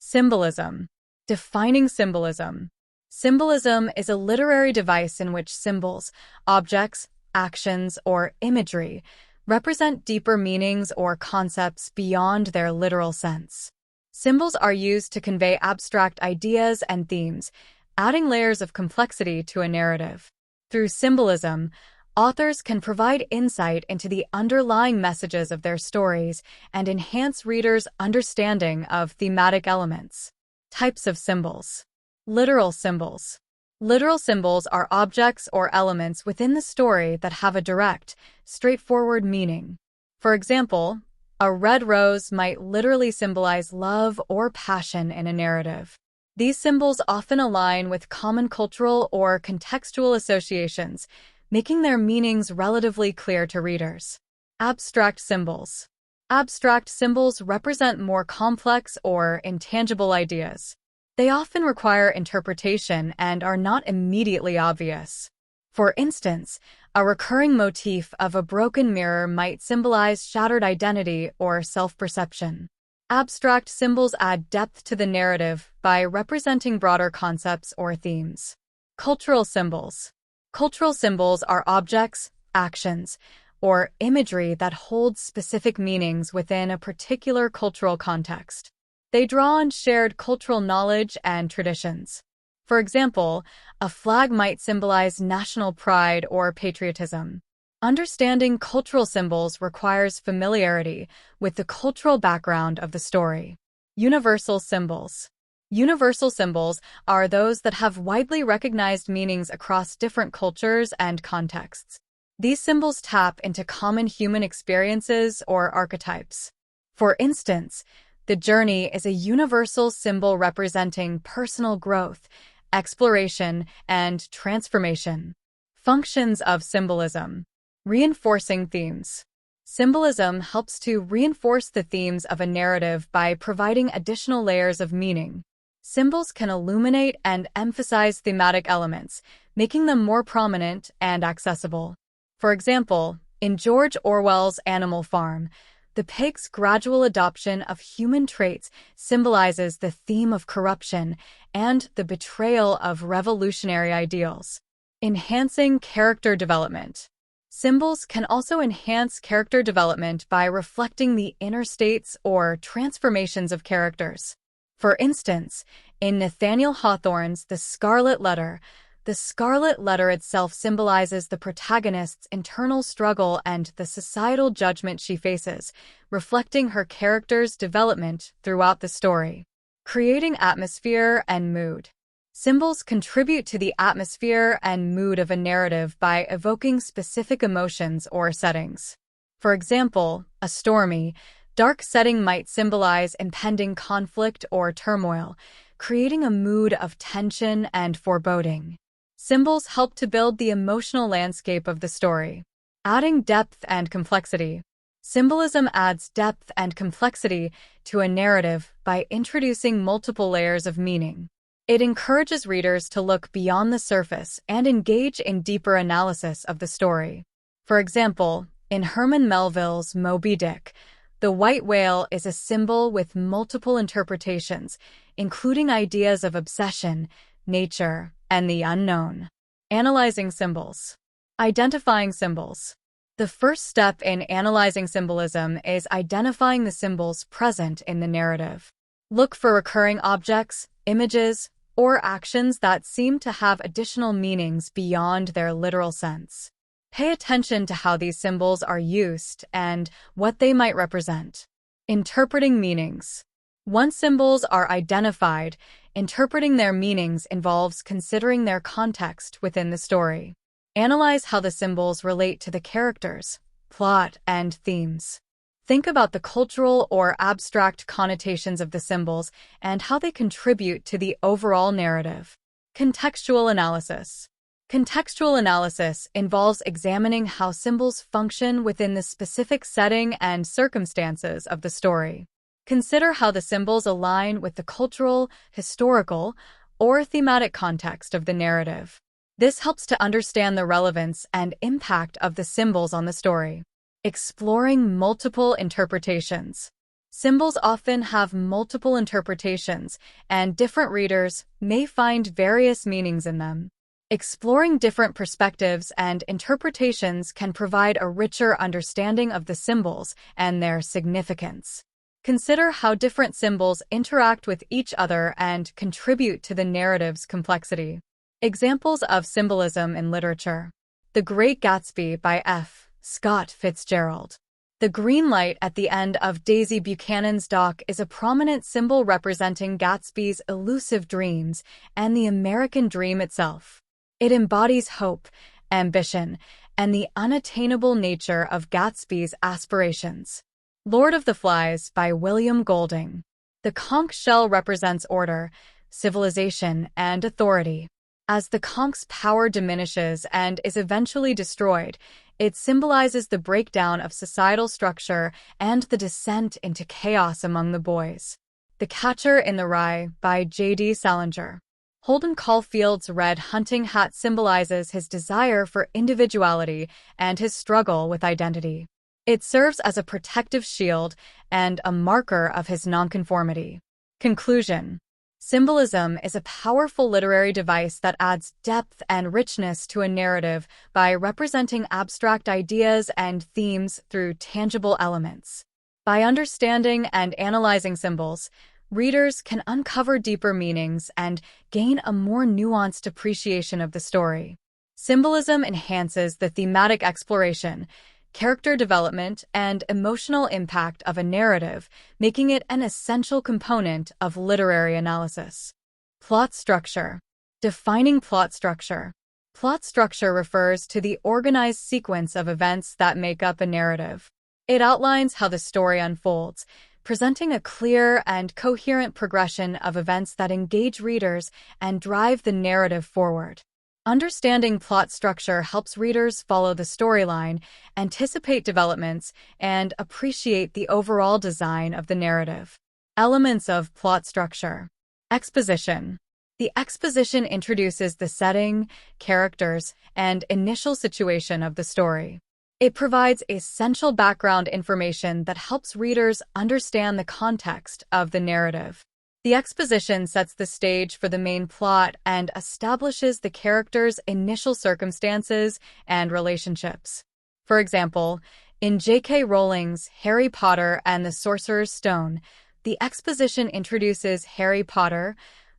[SPEAKER 1] Symbolism. Defining symbolism. Symbolism is a literary device in which symbols, objects, actions, or imagery represent deeper meanings or concepts beyond their literal sense. Symbols are used to convey abstract ideas and themes, adding layers of complexity to a narrative. Through symbolism, authors can provide insight into the underlying messages of their stories and enhance readers' understanding of thematic elements. Types of symbols. Literal symbols. Literal symbols are objects or elements within the story that have a direct, straightforward meaning. For example, a red rose might literally symbolize love or passion in a narrative. These symbols often align with common cultural or contextual associations, making their meanings relatively clear to readers. Abstract symbols. Abstract symbols represent more complex or intangible ideas. They often require interpretation and are not immediately obvious. For instance, a recurring motif of a broken mirror might symbolize shattered identity or self-perception. Abstract symbols add depth to the narrative by representing broader concepts or themes. Cultural symbols. Cultural symbols are objects, actions, or imagery that hold specific meanings within a particular cultural context. They draw on shared cultural knowledge and traditions. For example, a flag might symbolize national pride or patriotism. Understanding cultural symbols requires familiarity with the cultural background of the story. Universal symbols. Universal symbols are those that have widely recognized meanings across different cultures and contexts. These symbols tap into common human experiences or archetypes. For instance, the journey is a universal symbol representing personal growth, exploration, and transformation. Functions of symbolism. Reinforcing themes. Symbolism helps to reinforce the themes of a narrative by providing additional layers of meaning. Symbols can illuminate and emphasize thematic elements, making them more prominent and accessible. For example, in George Orwell's Animal Farm, the pig's gradual adoption of human traits symbolizes the theme of corruption and the betrayal of revolutionary ideals. Enhancing character development. Symbols can also enhance character development by reflecting the inner states or transformations of characters. For instance, in Nathaniel Hawthorne's The Scarlet Letter itself symbolizes the protagonist's internal struggle and the societal judgment she faces, reflecting her character's development throughout the story. Creating atmosphere and mood. Symbols contribute to the atmosphere and mood of a narrative by evoking specific emotions or settings. For example, a stormy, dark setting might symbolize impending conflict or turmoil, creating a mood of tension and foreboding. Symbols help to build the emotional landscape of the story. Adding depth and complexity. Symbolism adds depth and complexity to a narrative by introducing multiple layers of meaning. It encourages readers to look beyond the surface and engage in deeper analysis of the story. For example, in Herman Melville's Moby Dick, the white whale is a symbol with multiple interpretations, including ideas of obsession, nature, and the unknown. Analyzing symbols. Identifying symbols. The first step in analyzing symbolism is identifying the symbols present in the narrative. Look for recurring objects, images, or actions that seem to have additional meanings beyond their literal sense. Pay attention to how these symbols are used and what they might represent. Interpreting meanings. Once symbols are identified, interpreting their meanings involves considering their context within the story. Analyze how the symbols relate to the characters, plot, and themes. Think about the cultural or abstract connotations of the symbols and how they contribute to the overall narrative. Contextual analysis. Contextual analysis involves examining how symbols function within the specific setting and circumstances of the story. Consider how the symbols align with the cultural, historical, or thematic context of the narrative. This helps to understand the relevance and impact of the symbols on the story. Exploring multiple interpretations. Symbols often have multiple interpretations, and different readers may find various meanings in them. Exploring different perspectives and interpretations can provide a richer understanding of the symbols and their significance. Consider how different symbols interact with each other and contribute to the narrative's complexity. Examples of symbolism in literature. The Great Gatsby by F. Scott Fitzgerald. The green light at the end of Daisy Buchanan's dock is a prominent symbol representing Gatsby's elusive dreams and the American dream itself. It embodies hope, ambition, and the unattainable nature of Gatsby's aspirations. Lord of the Flies by William Golding. The conch shell represents order, civilization, and authority. As the conch's power diminishes and is eventually destroyed, it symbolizes the breakdown of societal structure and the descent into chaos among the boys. The Catcher in the Rye by J.D. Salinger. Holden Caulfield's red hunting hat symbolizes his desire for individuality and his struggle with identity. It serves as a protective shield and a marker of his nonconformity. Conclusion. Symbolism is a powerful literary device that adds depth and richness to a narrative by representing abstract ideas and themes through tangible elements. By understanding and analyzing symbols, readers can uncover deeper meanings and gain a more nuanced appreciation of the story. Symbolism enhances the thematic exploration, character development, and emotional impact of a narrative, making it an essential component of literary analysis. Plot structure. Defining plot structure. Plot structure refers to the organized sequence of events that make up a narrative. It outlines how the story unfolds, presenting a clear and coherent progression of events that engage readers and drive the narrative forward. Understanding plot structure helps readers follow the storyline, anticipate developments, and appreciate the overall design of the narrative. Elements of plot structure. Exposition. The exposition introduces the setting, characters, and initial situation of the story. It provides essential background information that helps readers understand the context of the narrative. The exposition sets the stage for the main plot and establishes the characters' initial circumstances and relationships. For example, in J.K. Rowling's Harry Potter and the Sorcerer's Stone, the exposition introduces Harry Potter,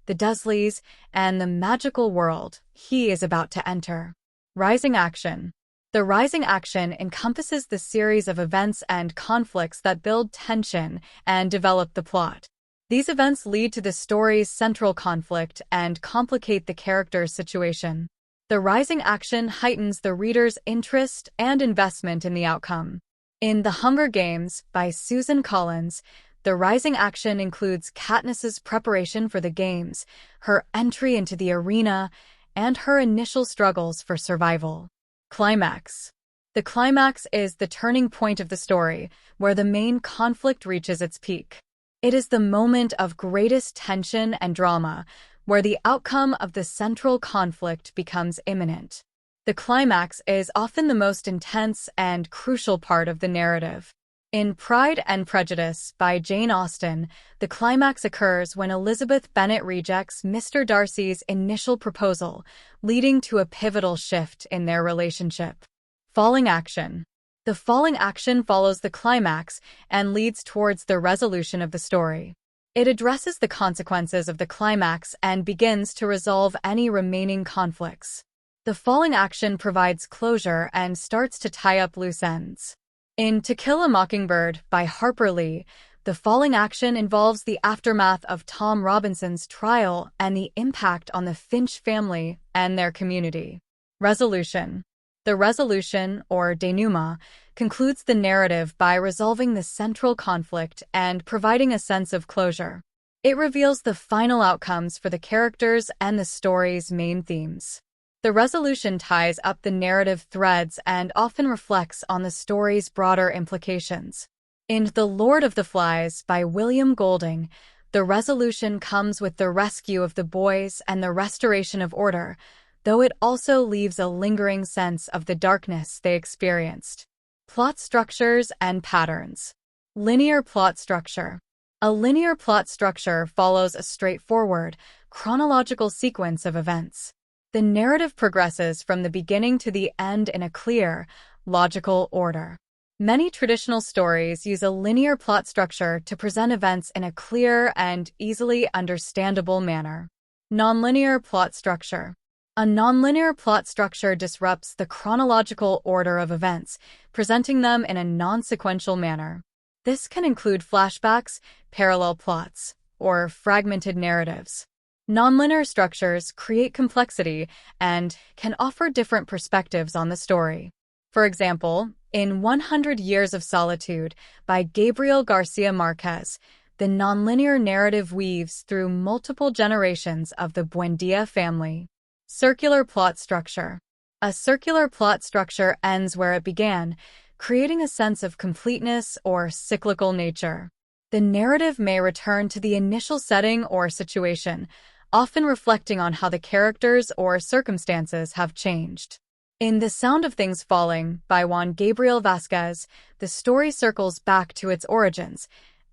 [SPEAKER 1] the Dursleys, and the magical world he is about to enter. Rising action. The rising action encompasses the series of events and conflicts that build tension and develop the plot. These events lead to the story's central conflict and complicate the character's situation. The rising action heightens the reader's interest and investment in the outcome. In The Hunger Games by Susan Collins, the rising action includes Katniss's preparation for the games, her entry into the arena, and her initial struggles for survival. Climax. The climax is the turning point of the story, where the main conflict reaches its peak. It is the moment of greatest tension and drama, where the outcome of the central conflict becomes imminent. The climax is often the most intense and crucial part of the narrative. In Pride and Prejudice by Jane Austen, the climax occurs when Elizabeth Bennet rejects Mr. Darcy's initial proposal, leading to a pivotal shift in their relationship. Falling action. The falling action follows the climax and leads towards the resolution of the story. It addresses the consequences of the climax and begins to resolve any remaining conflicts. The falling action provides closure and starts to tie up loose ends. In To Kill a Mockingbird by Harper Lee, the falling action involves the aftermath of Tom Robinson's trial and the impact on the Finch family and their community. Resolution. The resolution, or denouement, concludes the narrative by resolving the central conflict and providing a sense of closure. It reveals the final outcomes for the characters and the story's main themes. The resolution ties up the narrative threads and often reflects on the story's broader implications. In The Lord of the Flies by William Golding, the resolution comes with the rescue of the boys and the restoration of order, though it also leaves a lingering sense of the darkness they experienced. Plot structures and patterns. Linear plot structure. A linear plot structure follows a straightforward, chronological sequence of events. The narrative progresses from the beginning to the end in a clear, logical order. Many traditional stories use a linear plot structure to present events in a clear and easily understandable manner. Nonlinear plot structure. A nonlinear plot structure disrupts the chronological order of events, presenting them in a non-sequential manner. This can include flashbacks, parallel plots, or fragmented narratives. Nonlinear structures create complexity and can offer different perspectives on the story. For example, in 100 Years of Solitude by Gabriel Garcia Marquez, the nonlinear narrative weaves through multiple generations of the Buendia family. Circular plot structure. A circular plot structure ends where it began, creating a sense of completeness or cyclical nature. The narrative may return to the initial setting or situation, often reflecting on how the characters or circumstances have changed. In The Sound of Things Falling by Juan Gabriel Vasquez, the story circles back to its origins,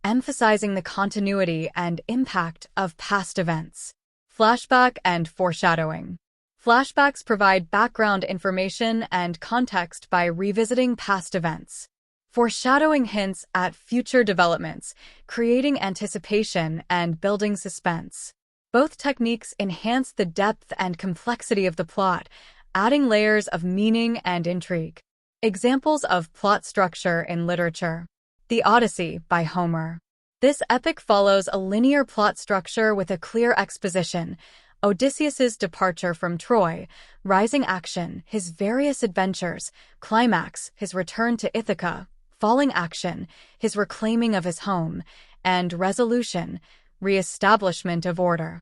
[SPEAKER 1] emphasizing the continuity and impact of past events. Flashback and foreshadowing. Flashbacks provide background information and context by revisiting past events. Foreshadowing hints at future developments, creating anticipation and building suspense. Both techniques enhance the depth and complexity of the plot, adding layers of meaning and intrigue. Examples of plot structure in literature. The Odyssey by Homer. This epic follows a linear plot structure with a clear exposition: Odysseus's departure from Troy, rising action, his various adventures, climax, his return to Ithaca, falling action, his reclaiming of his home, and resolution, re-establishment of order.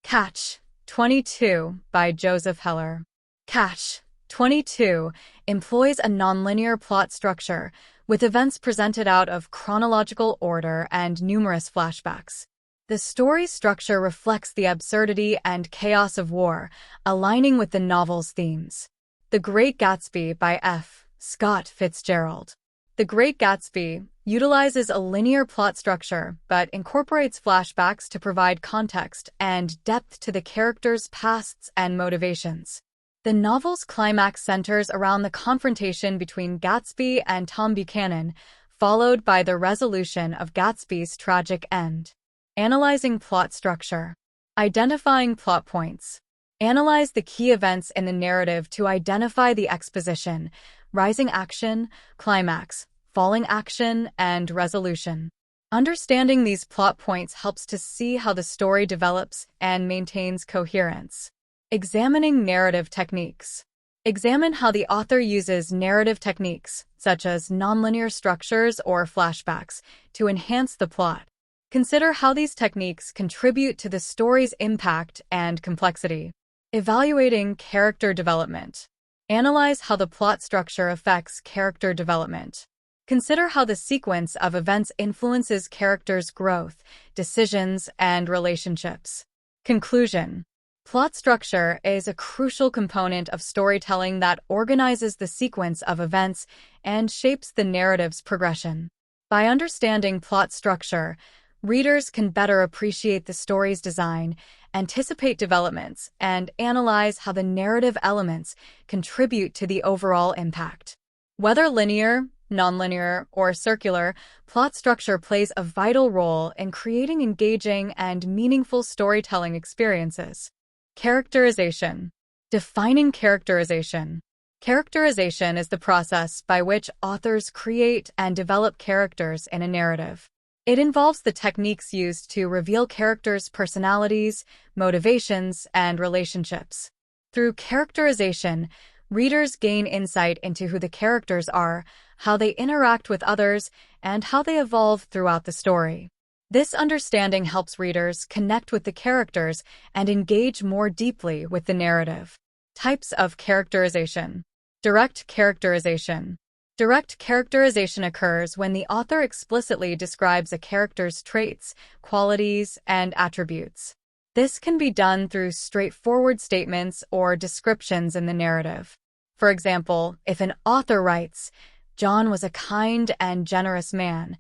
[SPEAKER 1] Catch. 22 by Joseph Heller. Catch 22 employs a nonlinear plot structure, with events presented out of chronological order and numerous flashbacks. The story structure reflects the absurdity and chaos of war, aligning with the novel's themes. The Great Gatsby by F. Scott Fitzgerald. The Great Gatsby utilizes a linear plot structure but incorporates flashbacks to provide context and depth to the characters' pasts and motivations. The novel's climax centers around the confrontation between Gatsby and Tom Buchanan, followed by the resolution of Gatsby's tragic end. Analyzing plot structure. Identifying plot points. Analyze the key events in the narrative to identify the exposition, rising action, climax, falling action, and resolution. Understanding these plot points helps to see how the story develops and maintains coherence. Examining narrative techniques. Examine how the author uses narrative techniques, such as nonlinear structures or flashbacks, to enhance the plot. Consider how these techniques contribute to the story's impact and complexity. Evaluating character development. Analyze how the plot structure affects character development. Consider how the sequence of events influences characters' growth, decisions, and relationships. Conclusion. Plot structure is a crucial component of storytelling that organizes the sequence of events and shapes the narrative's progression. By understanding plot structure, readers can better appreciate the story's design, anticipate developments, and analyze how the narrative elements contribute to the overall impact. Whether linear, nonlinear, or circular, plot structure plays a vital role in creating engaging and meaningful storytelling experiences. Characterization. Defining characterization. Characterization is the process by which authors create and develop characters in a narrative. It involves the techniques used to reveal characters' personalities, motivations, and relationships. Through characterization, readers gain insight into who the characters are, how they interact with others, and how they evolve throughout the story. This understanding helps readers connect with the characters and engage more deeply with the narrative. Types of characterization. Direct characterization. Direct characterization occurs when the author explicitly describes a character's traits, qualities, and attributes. This can be done through straightforward statements or descriptions in the narrative. For example, if an author writes, "John was a kind and generous man,"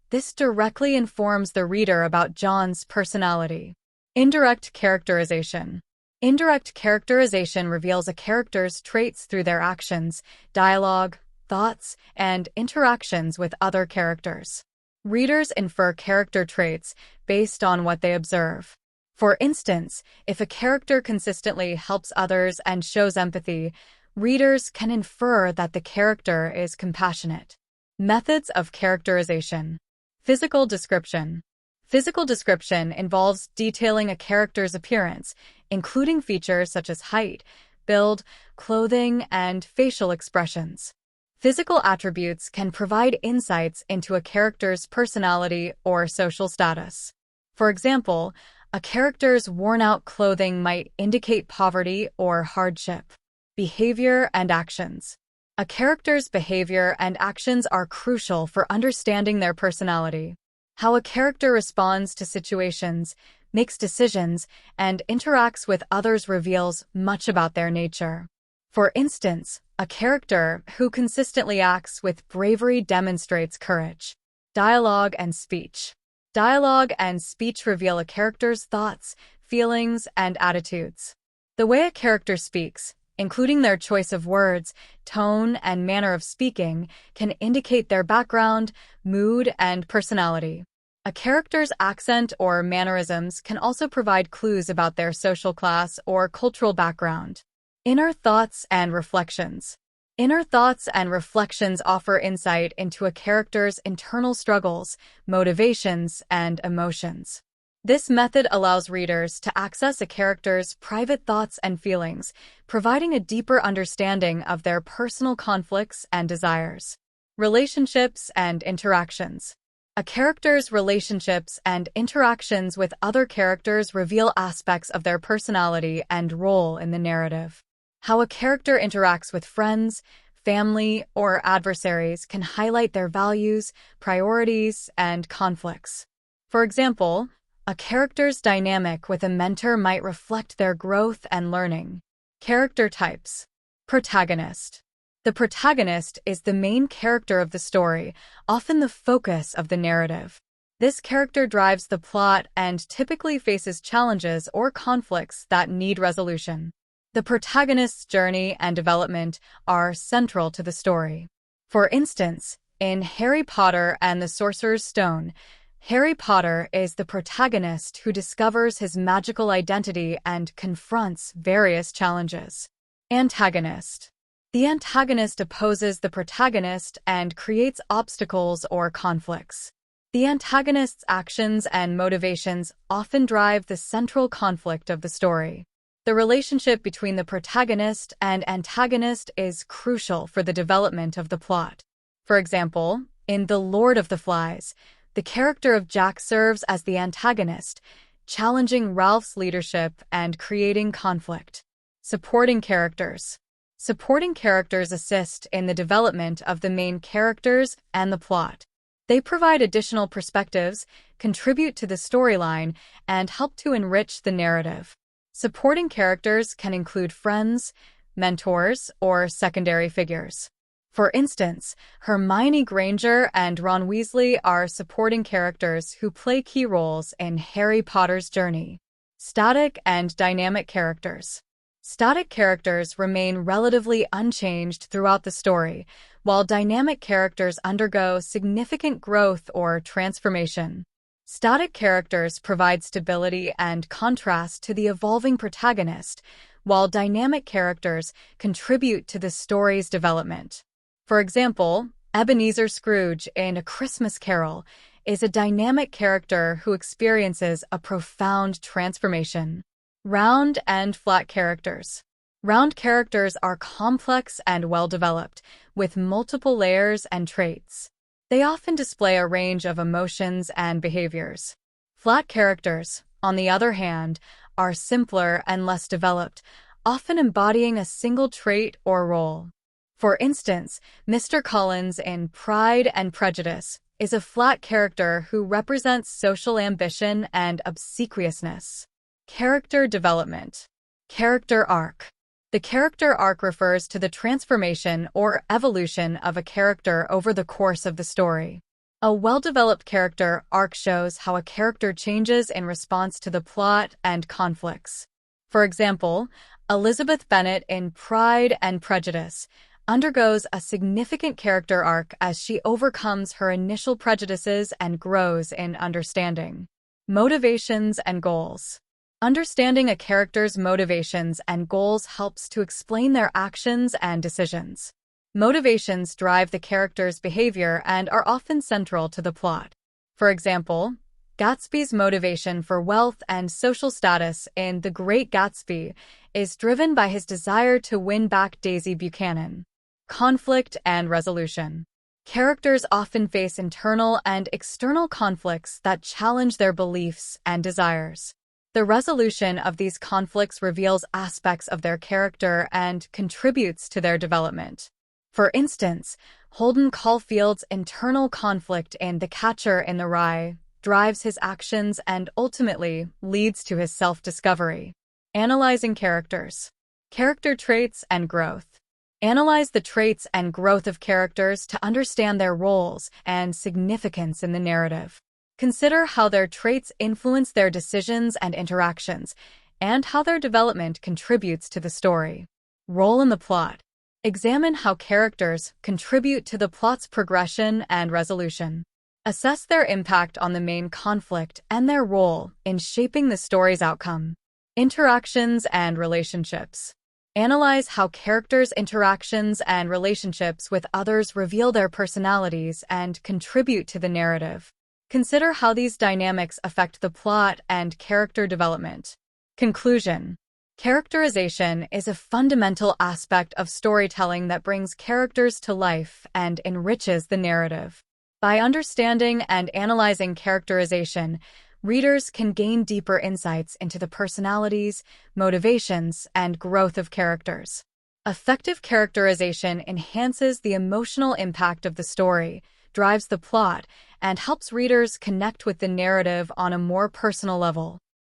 [SPEAKER 1] this directly informs the reader about John's personality. Indirect characterization. Indirect characterization reveals a character's traits through their actions, dialogue, thoughts, and interactions with other characters. Readers infer character traits based on what they observe. For instance, if a character consistently helps others and shows empathy, readers can infer that the character is compassionate. Methods of characterization. Physical description. Physical description involves detailing a character's appearance, including features such as height, build, clothing, and facial expressions. Physical attributes can provide insights into a character's personality or social status. For example, a character's worn-out clothing might indicate poverty or hardship. Behavior and actions. A character's behavior and actions are crucial for understanding their personality. How a character responds to situations, makes decisions, and interacts with others reveals much about their nature. For instance, a character who consistently acts with bravery demonstrates courage. Dialogue and speech. Dialogue and speech reveal a character's thoughts, feelings, and attitudes. The way a character speaks, including their choice of words, tone, and manner of speaking, can indicate their background, mood, and personality. A character's accent or mannerisms can also provide clues about their social class or cultural background. Inner thoughts and reflections. Inner thoughts and reflections offer insight into a character's internal struggles, motivations, and emotions. This method allows readers to access a character's private thoughts and feelings, providing a deeper understanding of their personal conflicts and desires. Relationships and interactions. A character's relationships and interactions with other characters reveal aspects of their personality and role in the narrative. How a character interacts with friends, family, or adversaries can highlight their values, priorities, and conflicts. For example, a character's dynamic with a mentor might reflect their growth and learning. Character types. Protagonist. The protagonist is the main character of the story, often the focus of the narrative. This character drives the plot and typically faces challenges or conflicts that need resolution. The protagonist's journey and development are central to the story. For instance, in Harry Potter and the Sorcerer's Stone, Harry Potter is the protagonist who discovers his magical identity and confronts various challenges. Antagonist. The antagonist opposes the protagonist and creates obstacles or conflicts. The antagonist's actions and motivations often drive the central conflict of the story. The relationship between the protagonist and antagonist is crucial for the development of the plot. For example, in The Lord of the Flies, the character of Jack serves as the antagonist, challenging Ralph's leadership and creating conflict. Supporting characters. Supporting characters assist in the development of the main characters and the plot. They provide additional perspectives, contribute to the storyline, and help to enrich the narrative. Supporting characters can include friends, mentors, or secondary figures. For instance, Hermione Granger and Ron Weasley are supporting characters who play key roles in Harry Potter's journey. Static and dynamic characters. Static characters remain relatively unchanged throughout the story, while dynamic characters undergo significant growth or transformation. Static characters provide stability and contrast to the evolving protagonist, while dynamic characters contribute to the story's development. For example, Ebenezer Scrooge in A Christmas Carol is a dynamic character who experiences a profound transformation. Round and flat characters. Round characters are complex and well-developed, with multiple layers and traits. They often display a range of emotions and behaviors. Flat characters, on the other hand, are simpler and less developed, often embodying a single trait or role. For instance, Mr. Collins in Pride and Prejudice is a flat character who represents social ambition and obsequiousness. Character development. Character arc. The character arc refers to the transformation or evolution of a character over the course of the story. A well-developed character arc shows how a character changes in response to the plot and conflicts. For example, Elizabeth Bennet in Pride and Prejudice undergoes a significant character arc as she overcomes her initial prejudices and grows in understanding. Motivations and goals. Understanding a character's motivations and goals helps to explain their actions and decisions. Motivations drive the character's behavior and are often central to the plot. For example, Gatsby's motivation for wealth and social status in The Great Gatsby is driven by his desire to win back Daisy Buchanan. Conflict and resolution. Characters often face internal and external conflicts that challenge their beliefs and desires. The resolution of these conflicts reveals aspects of their character and contributes to their development. For instance, Holden Caulfield's internal conflict in The Catcher in the Rye drives his actions and ultimately leads to his self-discovery. Analyzing characters. Character traits and growth. Analyze the traits and growth of characters to understand their roles and significance in the narrative. Consider how their traits influence their decisions and interactions, and how their development contributes to the story. Role in the plot. Examine how characters contribute to the plot's progression and resolution. Assess their impact on the main conflict and their role in shaping the story's outcome. Interactions and relationships. Analyze how characters' interactions and relationships with others reveal their personalities and contribute to the narrative. Consider how these dynamics affect the plot and character development. Conclusion. Characterization is a fundamental aspect of storytelling that brings characters to life and enriches the narrative. By understanding and analyzing characterization, readers can gain deeper insights into the personalities, motivations, and growth of characters. Effective characterization enhances the emotional impact of the story, drives the plot, and helps readers connect with the narrative on a more personal level.